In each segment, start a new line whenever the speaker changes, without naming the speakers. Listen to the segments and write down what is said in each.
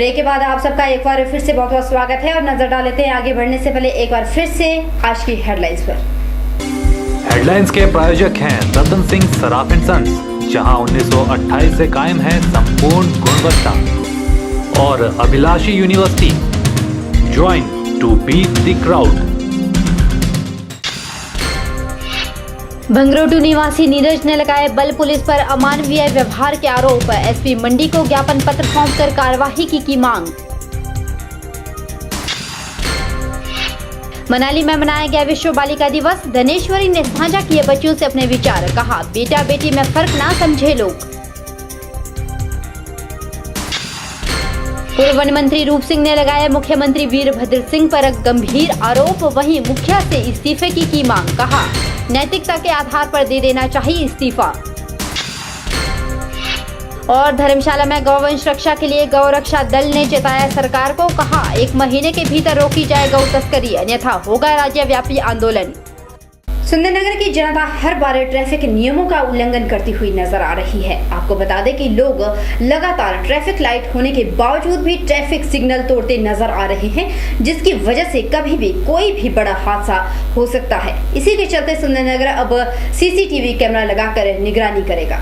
Break के बाद आप सबका एक बार फिर से बहुत बहुत स्वागत है और नजर डाल लेते हैं आगे बढ़ने से पहले एक बार फिर से आज की हेडलाइंस पर।
हेडलाइंस के प्रायोजक हैं रतन सिंह सराफ एंड सन्स, जहां 1928 से कायम है संपूर्ण गुणवत्ता, और Abhilashi university, join to beat the crowd.
Bhangrotu निवासी नीरज ने लगाए बल पुलिस पर अमानवीय व्यवहार के आरोप। एसपी मंडी को ज्ञापन पत्र सौंपकर कार्यवाही की मांग। मनाली में मनाया गया विश्व बालिका दिवस। धनेश्वरी ने साझा किए बच्चों से अपने विचार, कहा बेटा बेटी में फर्क ना समझे लोग। पूर्व वन मंत्री रूप सिंह ने लगाया मुख्यमंत्री वीरभद्र सिंह पर गंभीर आरोप। वहीं मुखिया से इस्तीफे की मांग, कहा नैतिकता के आधार पर दे देना चाहिए इस्तीफा। और धर्मशाला में गौवंश रक्षा के लिए गौ रक्षा दल ने चेताया सरकार को, कहा 1 महीने के भीतर रोकी जाए गौ तस्करी, अन्यथा होगा राज्यव्यापी आंदोलन। सुंदरनगर की जनता हर बार ट्रैफिक नियमों का उल्लंघन करती हुई नजर आ रही है। आपको बता दें कि लोग लगातार ट्रैफिक लाइट होने के बावजूद भी ट्रैफिक सिग्नल तोड़ते नजर आ रहे हैं, जिसकी वजह से कभी भी कोई भी बड़ा हादसा हो सकता है। इसी के चलते सुंदरनगर अब सीसीटीवी कैमरा लगाकर निगरानी करेगा।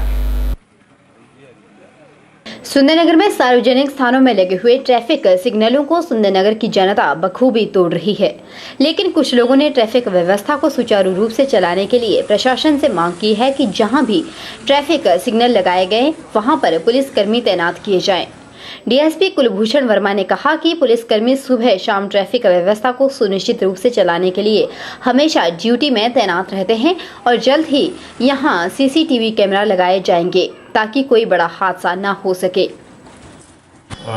सुंदरनगर में सार्वजनिक स्थानों में लगे हुए ट्रैफिक सिग्नलों को सुंदरनगर की जनता बखूबी तोड़ रही है, लेकिन कुछ लोगों ने ट्रैफिक व्यवस्था को सुचारू रूप से चलाने के लिए प्रशासन से मांग की है कि जहां भी ट्रैफिक सिग्नल लगाए गए वहां पर पुलिसकर्मी तैनात किए जाएं। डीएसपी कुलभूषण वर्मा ने कहा कि पुलिसकर्मी सुबह शाम ट्रैफिक व्यवस्था को सुनिश्चित रूप से चलाने के लिए हमेशा ड्यूटी में तैनात रहते हैं और जल्द ही यहां सीसीटीवी कैमरा लगाए जाएंगे ताकि कोई बड़ा हादसा ना हो सके।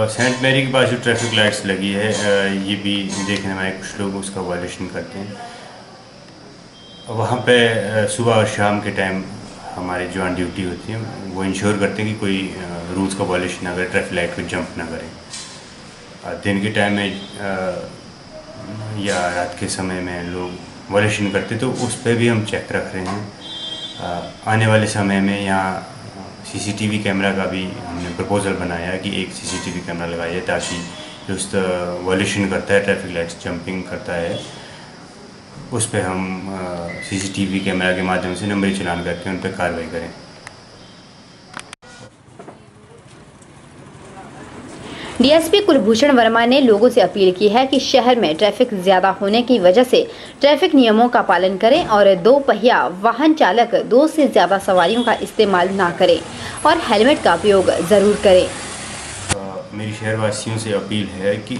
सेंट मैरी के पास जो ट्रैफिक लाइट्स लगी है, ये भी देखने में कुछ लोग उसका वायलेशन करते हैं। वहाँ पे सुबह और शाम के टाइम हमारी जो ऑन ड्यूटी होती है वो इंश्योर करते हैं कि कोई रूल्स का वायलेशन ना करे, ट्रैफिक लाइट को जंप ना करे। दिन के टाइम में या रात के समय में लोग वायलेशन करते तो उस पर भी हम चेक रख रहे हैं। आने वाले समय में यहाँ सीसीटीवी कैमरा का भी हमने प्रपोजल बनाया है कि एक सीसीटीवी कैमरा लगाया जाए ताकि जो वायलेशन करता है, ट्रैफिक लाइट्स जंपिंग करता है, उस पर हम सीसीटीवी कैमरा के माध्यम से नंबरी चालान करके उन पर कार्रवाई करें।
डीएसपी कुलभूषण वर्मा ने लोगों से अपील की है कि शहर में ट्रैफिक ज्यादा होने की वजह से ट्रैफिक नियमों का पालन करें और 2 पहिया वाहन चालक 2 से ज्यादा सवारियों का इस्तेमाल ना करें और हेलमेट का उपयोग जरूर करें।
मेरी शहरवासियों से अपील है कि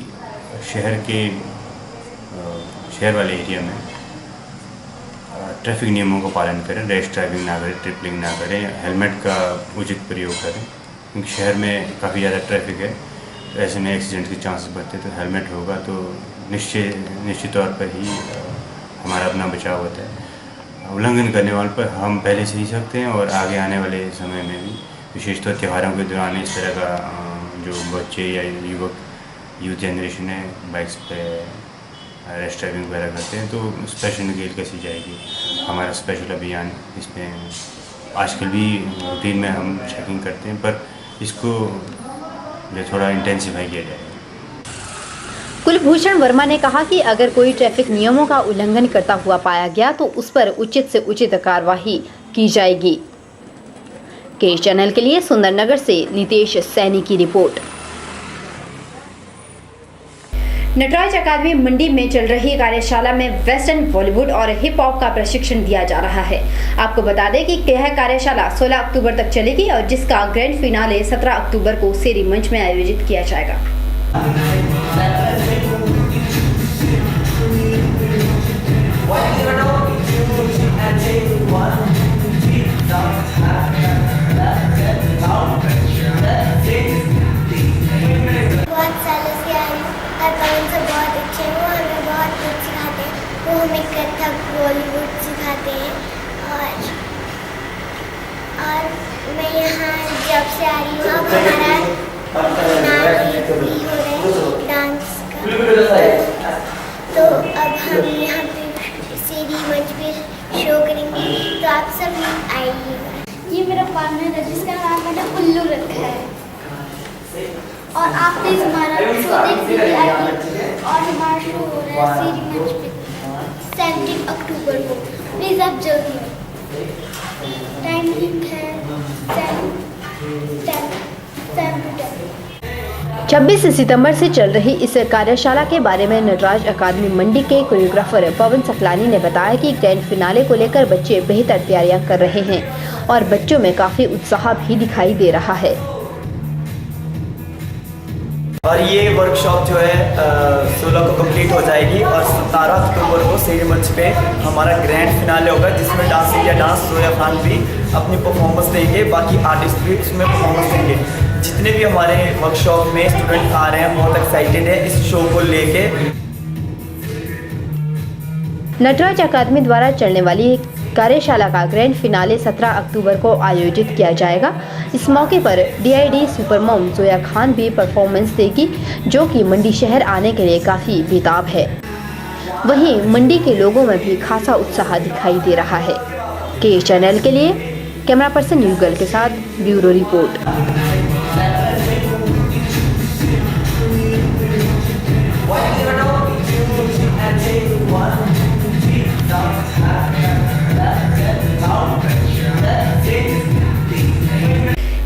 शहर वाले एरिया में ट्रैफिक नियमों का पालन करें, रैश ड्राइविंग ना करें, ट्रिपलिंग ना करें, हेलमेट का उचित प्रयोग करें, क्योंकि शहर में काफ़ी ज़्यादा ट्रैफिक है। ऐसे में एक्सीडेंट के चांसेस बढ़ते हैं, तो हेलमेट होगा तो निश्चित तौर पर ही हमारा अपना बचाव होता है। उल्लंघन करने वालों पर हम पहले से ही सकते हैं और आगे आने वाले समय में भी, विशेषतः त्योहारों के दौरान इस तरह का जो बच्चे या यूथ जनरेशन है बाइक्स पे रैश ड्राइविंग वगैरह करते हैं, तो स्पेशल निगेल कैसी जाएगी। हमारा स्पेशल अभियान इसमें आजकल भी रूटीन में हम चेकिंग करते हैं, पर इसको जो थोड़ा इंटेंसिफाई किया जाएगा।
कुलभूषण वर्मा ने कहा कि अगर कोई ट्रैफिक नियमों का उल्लंघन करता हुआ पाया गया तो उस पर उचित से उचित कार्रवाई की जाएगी। के चैनल के लिए सुंदरनगर से नितेश सैनी की रिपोर्ट। नटराज अकादमी मंडी में चल रही कार्यशाला में वेस्टर्न बॉलीवुड और हिप हॉप का प्रशिक्षण दिया जा रहा है। आपको बता दें कि यह कार्यशाला 16 अक्टूबर तक चलेगी और जिसका ग्रैंड फिनाले 17 अक्टूबर को सेरी मंच में आयोजित किया जाएगा।
वो हमें कथक बॉलीवुड सिखाते हैं और मैं यहाँ जब से आ रही हूँ अब हमारा भी हो रहा है डांस का, तो अब हम यहाँ पे सीधी मंच पे शो करेंगे, तो आप सब आइएगा। ये मेरा पार्टनर है जिसका नाम मैंने उल्लू रखा है। और आप प्लीज़ हमारा शो देख लीजिए आइए। और हमारा शो हो रहा है सीरी मंच पे 17 अक्टूबर को। प्लीज़ आप जल्दी आइए। टाइमिंग है
26 सितंबर से चल रही इस कार्यशाला के बारे में नटराज अकादमी मंडी के कोरियोग्राफर पवन सकलानी ने बताया कि ग्रैंड फिनाले को लेकर बच्चे बेहतर तैयारियां कर रहे हैं और बच्चों में काफी उत्साह भी दिखाई दे रहा है।
और ये वर्कशॉप जो है 16 को कंप्लीट हो जाएगी और 17 अक्टूबर को सीरी मंच पे हमारा ग्रैंड फिनाले होगा, जिसमें dance India dance Zoya Khan भी अपनी परफॉर्मेंस देंगे, बाकी आर्टिस्ट भी उसमें परफॉर्मेंस देंगे। जितने भी हमारे वर्कशॉप में स्टूडेंट आ रहे हैं बहुत एक्साइटेड है इस शो को लेके।
नटराज अकादमी द्वारा चलने वाली कार्यशाला का ग्रैंड फिनाले 17 अक्टूबर को आयोजित किया जाएगा। इस मौके पर DID super mom Zoya Khan भी परफॉर्मेंस देगी, जो कि मंडी शहर आने के लिए काफ़ी बेताब है। वहीं मंडी के लोगों में भी खासा उत्साह दिखाई दे रहा है। के चैनल के लिए कैमरा पर्सन युगल के साथ bureau report.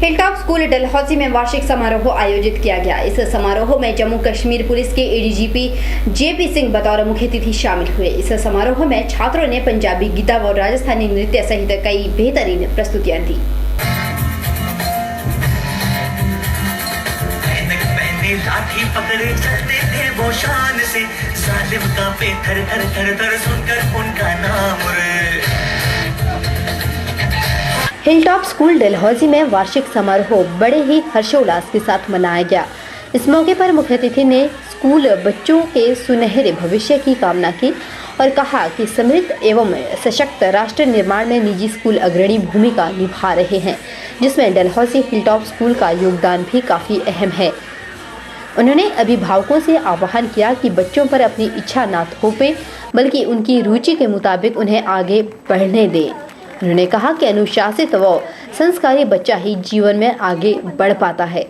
Hilltop school Dalhousie में वार्षिक समारोह आयोजित किया गया। इस समारोह में जम्मू कश्मीर पुलिस के ADGP JP सिंह बतौर मुख्य अतिथि शामिल हुए। इस समारोह में छात्रों ने पंजाबी गीता व राजस्थानी नृत्य सहित कई बेहतरीन प्रस्तुतियां दी।
लाठी पकड़े चलते थे वो शान से, जालिम का पे थर थर थर थर सुनकर उनका नाम
हिलटॉप स्कूल डलहौजी में वार्षिक समारोह बड़े ही हर्षोल्लास के साथ मनाया गया। इस मौके पर मुख्य अतिथि ने स्कूल बच्चों के सुनहरे भविष्य की कामना की और कहा कि समृद्ध एवं सशक्त राष्ट्र निर्माण में निजी स्कूल अग्रणी भूमिका निभा रहे हैं, जिसमें डलहौजी हिलटॉप स्कूल का योगदान भी काफ़ी अहम है। उन्होंने अभिभावकों से आह्वान किया कि बच्चों पर अपनी इच्छा ना थोपे, बल्कि उनकी रुचि के मुताबिक उन्हें आगे बढ़ने दें। उन्होंने कहा कि अनुशासित व संस्कारी बच्चा ही जीवन में आगे बढ़ पाता है।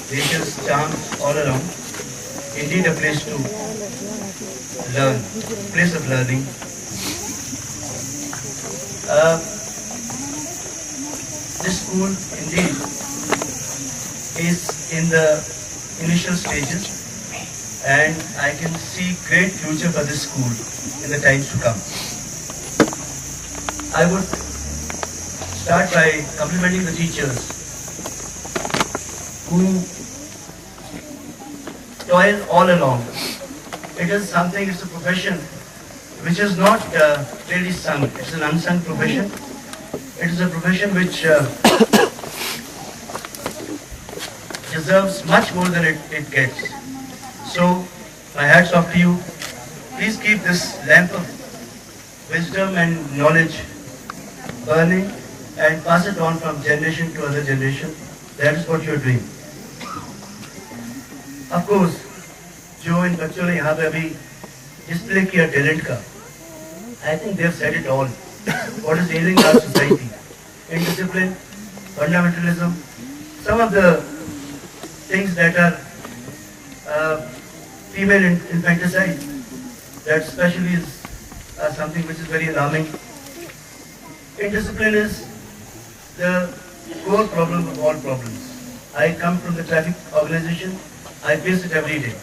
Nature's charms all around. Indeed, a place to learn, place of learning. This school indeed is in the initial stages, and I can see great future for this school in the times to come. I would start by complimenting the teachers who toil all along. It is something, it's a profession which is not really sung, it's an unsung profession. It is a profession which deserves much more than it gets. So, my hats off to you. Please keep this lamp of wisdom and knowledge burning and pass it on from generation to other generation. That is what you are doing. Of course, जो इन बच्चों ने यहाँ पे अभी display किया talent का, I think they have said it all. What is ailing our society? Indiscipline, fundamentalism, some of the things that are female infanticide, that especially is something which is very alarming. Indiscipline is the core problem of all problems. I come from the traffic organization. I face it every day.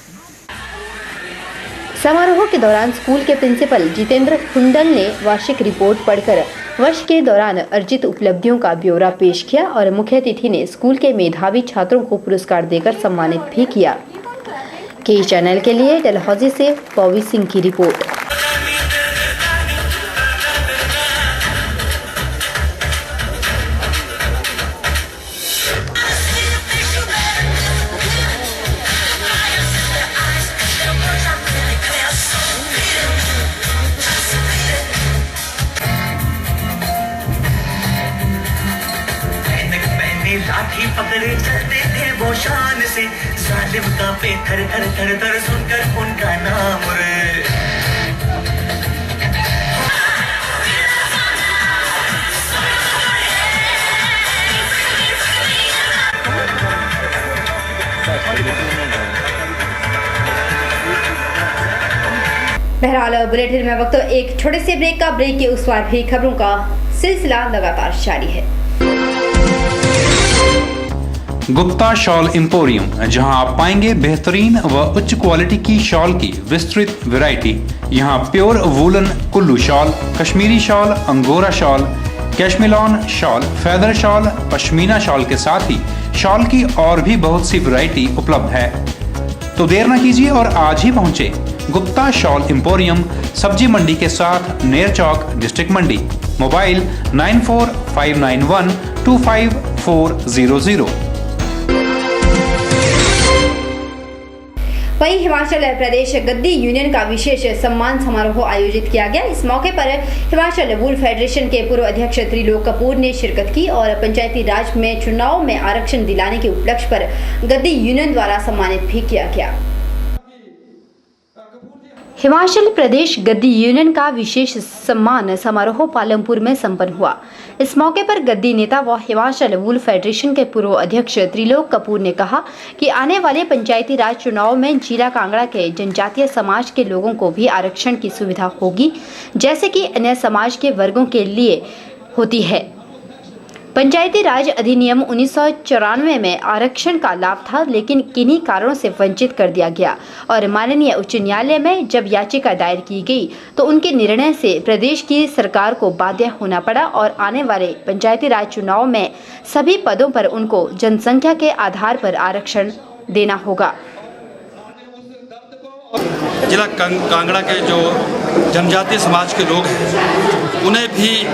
समारोह के दौरान school के principal Jitendra खुंडल ने वार्षिक report पढ़कर वर्ष के दौरान अर्जित उपलब्धियों का ब्यौरा पेश किया और मुख्य अतिथि ने स्कूल के मेधावी छात्रों को पुरस्कार देकर सम्मानित भी किया। के चैनल के लिए डलहौजी से पवी सिंह की रिपोर्ट।
लाठी पकड़े चलते थे वो शान से, जालिम कांपे थर थर थर थर सुनकर उनका नाम रे।
बहरहाल बुलेटिन में वक्त एक छोटे से ब्रेक का, ब्रेक के उस पार भी खबरों का सिलसिला लगातार जारी है।
गुप्ता शॉल एम्पोरियम, जहां आप पाएंगे बेहतरीन व उच्च क्वालिटी की शॉल की विस्तृत वैरायटी। यहां pure woollen Kullu shawl, Kashmiri shawl, angora shawl, cashmilon shawl, feather shawl, pashmina shawl के साथ ही शॉल की और भी बहुत सी वैरायटी उपलब्ध है। तो देर न कीजिए और आज ही पहुंचे गुप्ता शॉल एम्पोरियम, सब्जी मंडी के साथ नेर चौक, डिस्ट्रिक्ट मंडी। मोबाइल 9459125400।
वहीं हिमाचल प्रदेश गद्दी यूनियन का विशेष सम्मान समारोह आयोजित किया गया। इस मौके पर हिमाचल वूल फेडरेशन के पूर्व अध्यक्ष त्रिलोक कपूर ने शिरकत की और पंचायती राज में चुनाव में आरक्षण दिलाने के उपलक्ष्य पर गद्दी यूनियन द्वारा सम्मानित भी किया गया। हिमाचल प्रदेश गद्दी यूनियन का विशेष सम्मान समारोह पालमपुर में संपन्न हुआ। इस मौके पर गद्दी नेता व हिमाचल वूल फेडरेशन के पूर्व अध्यक्ष त्रिलोक कपूर ने कहा कि आने वाले पंचायती राज चुनाव में जिला कांगड़ा के जनजातीय समाज के लोगों को भी आरक्षण की सुविधा होगी, जैसे कि अन्य समाज के वर्गों के लिए होती है। पंचायती राज अधिनियम 1994 में आरक्षण का लाभ था, लेकिन किन्हीं कारणों से वंचित कर दिया गया और माननीय उच्च न्यायालय में जब याचिका दायर की गई तो उनके निर्णय से प्रदेश की सरकार को बाध्य होना पड़ा और आने वाले पंचायती राज चुनाव में सभी पदों पर उनको जनसंख्या के आधार पर आरक्षण देना होगा।
जिला कांगड़ा के जो जनजातीय समाज के लोग हैं उन्हें भी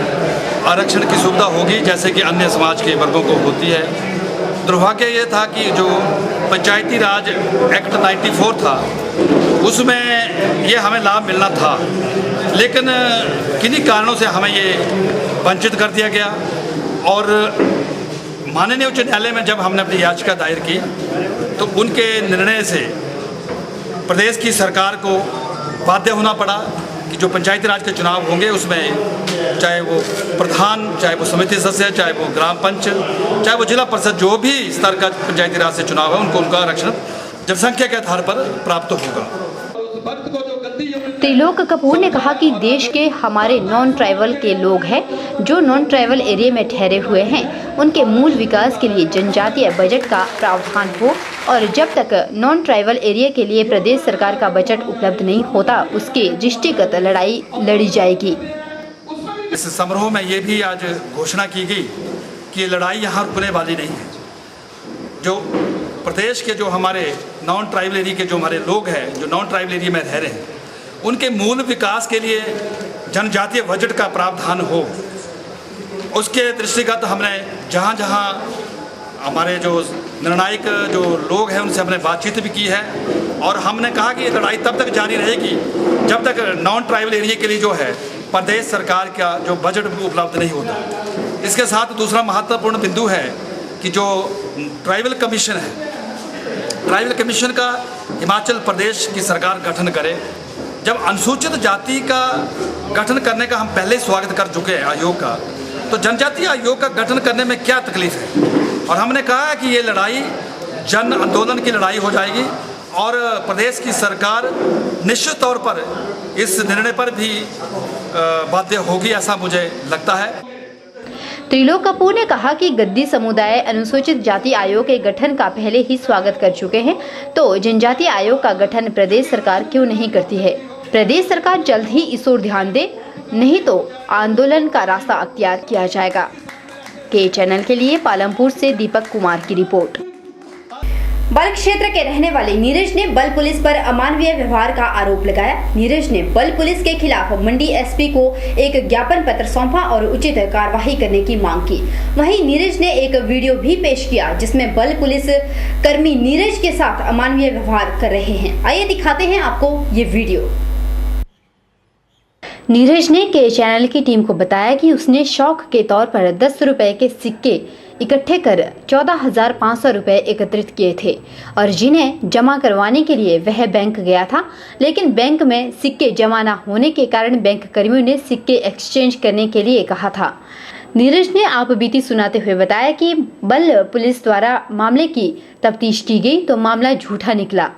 आरक्षण की सुविधा होगी, जैसे कि अन्य समाज के वर्गों को होती है। दुर्भाग्य ये था कि जो पंचायती राज एक्ट 94 था उसमें ये हमें लाभ मिलना था, लेकिन किन्हीं कारणों से हमें ये वंचित कर दिया गया। और माननीय उच्च न्यायालय में जब हमने अपनी याचिका दायर की तो उनके निर्णय से प्रदेश की सरकार को बाध्य होना पड़ा कि जो पंचायती राज के चुनाव होंगे उसमें चाहे वो प्रधान, चाहे वो समिति सदस्य, चाहे वो ग्राम पंच, चाहे वो जिला परिषद, जो भी स्तर का पंचायती राज से चुनाव है उनका आरक्षण जनसंख्या के आधार पर प्राप्त होगा।
त्रिलोक कपूर ने कहा कि देश के हमारे नॉन ट्राइबल के लोग हैं जो नॉन ट्राइबल एरिया में ठहरे हुए हैं, उनके मूल विकास के लिए जनजातीय बजट का प्रावधान हो और जब तक नॉन ट्राइबल एरिया के लिए प्रदेश सरकार का बजट उपलब्ध नहीं होता उसके दृष्टिगत लड़ाई लड़ी जाएगी।
इस समारोह में ये भी आज घोषणा की गई कि ये लड़ाई यहाँ रुकने वाली नहीं है। जो प्रदेश के जो हमारे नॉन ट्राइबल एरिया के जो हमारे लोग हैं जो नॉन ट्राइबल एरिया में रह रहे हैं उनके मूल विकास के लिए जनजातीय बजट का प्रावधान हो, उसके दृष्टिगत हमने जहाँ जहाँ हमारे जो निर्णायक जो लोग हैं उनसे हमने बातचीत भी की है और हमने कहा कि ये लड़ाई तब तक जारी रहेगी जब तक नॉन ट्राइबल एरिया के लिए जो है प्रदेश सरकार का जो बजट उपलब्ध नहीं होता। इसके साथ दूसरा महत्वपूर्ण बिंदु है कि जो ट्राइबल कमीशन है, ट्राइबल कमीशन का हिमाचल प्रदेश की सरकार गठन करे। जब अनुसूचित जाति का गठन करने का हम पहले स्वागत कर चुके हैं आयोग का, तो जनजातीय आयोग का गठन करने में क्या तकलीफ है। और हमने कहा कि ये लड़ाई जन आंदोलन की लड़ाई हो जाएगी और प्रदेश की सरकार निश्चित तौर पर इस निर्णय पर भी बाध्य होगी, ऐसा मुझे लगता है।
त्रिलोक कपूर ने कहा कि गद्दी समुदाय अनुसूचित जाति आयोग के गठन का पहले ही स्वागत कर चुके हैं, तो जनजातीय आयोग का गठन प्रदेश सरकार क्यों नहीं करती है। प्रदेश सरकार जल्द ही इस ओर ध्यान दे, नहीं तो आंदोलन का रास्ता अख्तियार किया जाएगा। के चैनल के लिए पालमपुर से दीपक कुमार की रिपोर्ट। बल्ह क्षेत्र के रहने वाले नीरज ने बल पुलिस पर अमानवीय व्यवहार का आरोप लगाया। नीरज ने बल पुलिस के खिलाफ मंडी एसपी को एक ज्ञापन पत्र सौंपा और उचित कार्रवाई करने की मांग की। वहीं नीरज ने एक वीडियो भी पेश किया जिसमें बल पुलिस कर्मी नीरज के साथ अमानवीय व्यवहार कर रहे हैं। आइए दिखाते हैं आपको ये वीडियो। नीरज ने के चैनल की टीम को बताया कि उसने शौक के तौर पर 10 रुपए के सिक्के इकट्ठे कर 14,500 रुपए एकत्रित किए थे और जिन्हें जमा करवाने के लिए वह बैंक गया था, लेकिन बैंक में सिक्के जमा न होने के कारण बैंक कर्मियों ने सिक्के एक्सचेंज करने के लिए कहा था। नीरज ने आपबीती सुनाते हुए बताया कि बल पुलिस द्वारा मामले की तफ्तीश की गई तो मामला झूठा निकला।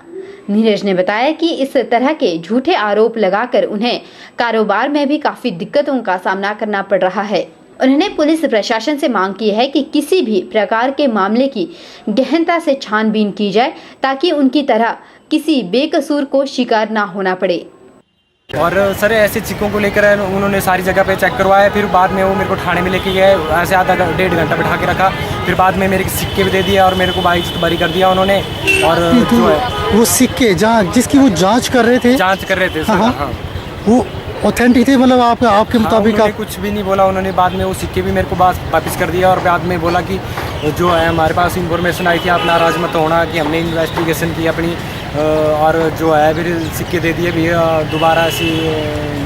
नीरज ने बताया कि इस तरह के झूठे आरोप लगाकर उन्हें कारोबार में भी काफी दिक्कतों का सामना करना पड़ रहा है। उन्होंने पुलिस प्रशासन से मांग की है कि किसी भी प्रकार के मामले की गहनता से छानबीन की जाए ताकि उनकी तरह किसी बेकसूर को शिकार ना होना पड़े।
और सर ऐसे सिक्कों को लेकर उन्होंने सारी जगह पे चेक करवाया, फिर बाद में वो मेरे को थाने में लेके गए, ऐसे आधा 1.5 घंटा बैठा के रखा, फिर बाद में मेरे सिक्के भी दे दिए और मेरे को बारी कर दिया उन्होंने। और जो है
वो सिक्के जिसकी वो जांच कर रहे थे सर,
हाँ।
वो ऑथेंटिक थे, मतलब आपके मुताबिक?
आप कुछ भी नहीं बोला उन्होंने। बाद में वो सिक्के भी मेरे को वापस कर दिया और बाद में बोला कि जो है हमारे पास इन्फॉर्मेशन आई थी, आप नाराज़ मत होना कि हमने इन्वेस्टिगेशन की अपनी, और जो है फिर सिक्के दे दिए भी दोबारा ऐसी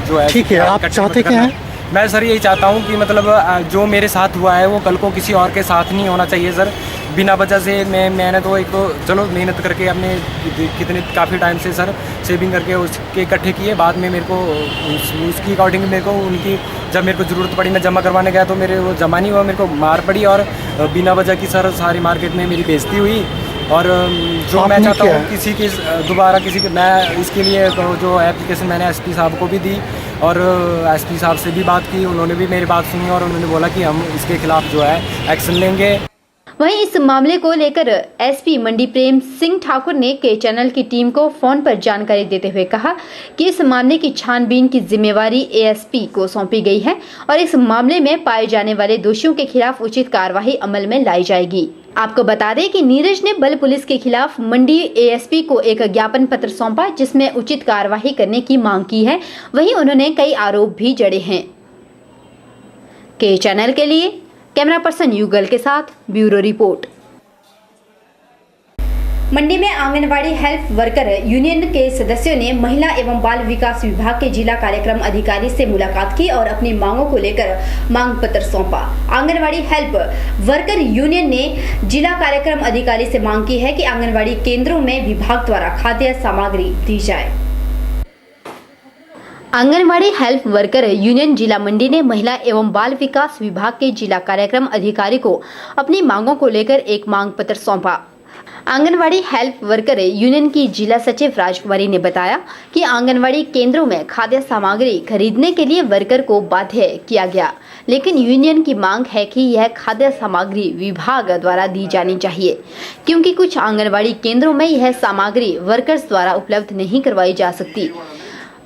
जो है।
ठीक है, आप चाहते क्या हैं?
मैं सर यही चाहता हूँ कि मतलब जो मेरे साथ हुआ है वो कल को किसी और के साथ नहीं होना चाहिए सर। बिना वजह से मैंने तो एक तो चलो मेहनत करके अपने काफ़ी टाइम से सर सेविंग करके उसके इकट्ठे किए, बाद में मेरे को उसकी अकॉर्डिंग मेरे को उनकी जब मेरे को ज़रूरत पड़ी मैं जमा करवाने गया तो मेरे वो जमा नहीं हुआ, मेरे को मार पड़ी और बिना वजह की सर सारी मार्केट में मेरी बेइज्जती हुई। और जो मैं चाहता हूँ किसी की दोबारा किसी के, मैं इसके लिए जो एप्लीकेशन मैंने एसपी साहब को भी दी और एसपी साहब से भी बात की, उन्होंने भी मेरी बात सुनी और उन्होंने बोला कि हम इसके खिलाफ जो है एक्शन लेंगे।
वहीं इस मामले को लेकर एसपी मंडी प्रेम सिंह ठाकुर ने के चैनल की टीम को फोन पर जानकारी देते हुए कहा कि इस मामले की छानबीन की जिम्मेवारी एएसपी को सौंपी गई है और इस मामले में पाए जाने वाले दोषियों के खिलाफ उचित कार्रवाई अमल में लाई जाएगी। आपको बता दें कि नीरज ने बल पुलिस के खिलाफ मंडी एएसपी को एक ज्ञापन पत्र सौंपा जिसमें उचित कार्रवाई करने की मांग की है। वहीं उन्होंने कई आरोप भी जड़े हैं। के चैनल के लिए कैमरा पर्सन युगल के साथ ब्यूरो रिपोर्ट। मंडी में आंगनवाड़ी हेल्प वर्कर यूनियन के सदस्यों ने महिला एवं बाल विकास विभाग के जिला कार्यक्रम अधिकारी से मुलाकात की और अपनी मांगों को लेकर मांग पत्र सौंपा। आंगनवाड़ी हेल्प वर्कर यूनियन ने जिला कार्यक्रम अधिकारी से मांग की है कि आंगनवाड़ी केंद्रों में विभाग द्वारा खाद्य सामग्री दी जाए। आंगनवाड़ी हेल्प वर्कर यूनियन जिला मंडी ने महिला एवं बाल विकास विभाग के जिला कार्यक्रम अधिकारी को अपनी मांगों को लेकर एक मांग पत्र सौंपा। आंगनवाड़ी हेल्प वर्कर यूनियन की जिला सचिव राजकुमारी ने बताया कि आंगनवाड़ी केंद्रों में खाद्य सामग्री खरीदने के लिए वर्कर को बाध्य किया गया, लेकिन यूनियन की मांग है कि यह खाद्य सामग्री विभाग द्वारा दी जानी चाहिए, क्योंकि कुछ आंगनवाड़ी केंद्रों में यह सामग्री वर्कर्स द्वारा उपलब्ध नहीं करवाई जा सकती।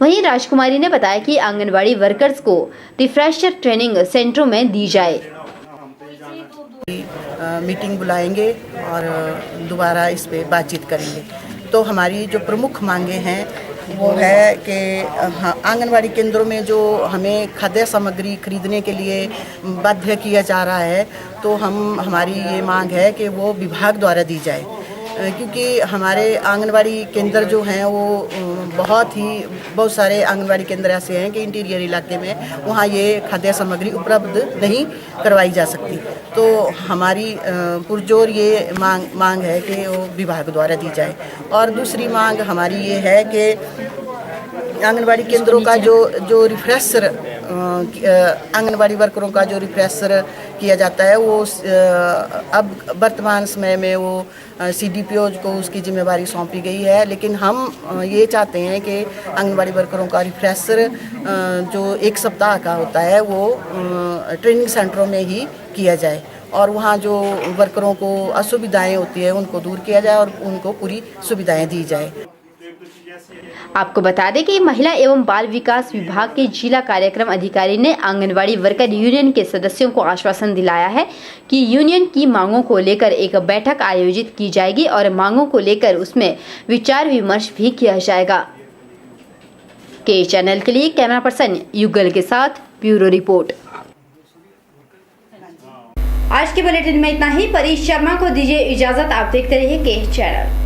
वहीं राजकुमारी ने बताया कि आंगनवाड़ी वर्कर्स को रिफ्रेशर ट्रेनिंग सेंटरों में दी जाए।
मीटिंग बुलाएंगे और दोबारा इस पे बातचीत करेंगे। तो हमारी जो प्रमुख मांगे हैं वो है कि आंगनवाड़ी केंद्रों में जो हमें खाद्य सामग्री खरीदने के लिए बाध्य किया जा रहा है, तो हमारी ये मांग है कि वो विभाग द्वारा दी जाए, क्योंकि हमारे आंगनवाड़ी केंद्र जो हैं वो बहुत सारे आंगनवाड़ी केंद्र ऐसे हैं कि इंटीरियर इलाके में वहाँ ये खाद्य सामग्री उपलब्ध नहीं करवाई जा सकती। तो हमारी पुरजोर ये मांग है कि वो विभाग द्वारा दी जाए। और दूसरी मांग हमारी ये है कि आंगनवाड़ी केंद्रों का जो रिफ्रेशर आंगनवाड़ी वर्करों का जो रिफ्रेशर किया जाता है वो अब वर्तमान समय में वो CDPO को उसकी जिम्मेवारी सौंपी गई है, लेकिन हम ये चाहते हैं कि आंगनवाड़ी वर्करों का रिफ्रेशर जो 1 सप्ताह का होता है वो ट्रेनिंग सेंटरों में ही किया जाए और वहाँ जो वर्करों को असुविधाएं होती है उनको दूर किया जाए और उनको पूरी सुविधाएं दी जाए।
आपको बता दें कि महिला एवं बाल विकास विभाग के जिला कार्यक्रम अधिकारी ने आंगनवाड़ी वर्कर यूनियन के सदस्यों को आश्वासन दिलाया है कि यूनियन की मांगों को लेकर एक बैठक आयोजित की जाएगी और मांगों को लेकर उसमें विचार विमर्श भी किया जाएगा। के चैनल के लिए कैमरा पर्सन युगल के साथ ब्यूरो रिपोर्ट। आज के बुलेटिन में इतना ही। परीश शर्मा को दीजिए इजाजत। आप देखते रहिए के चैनल।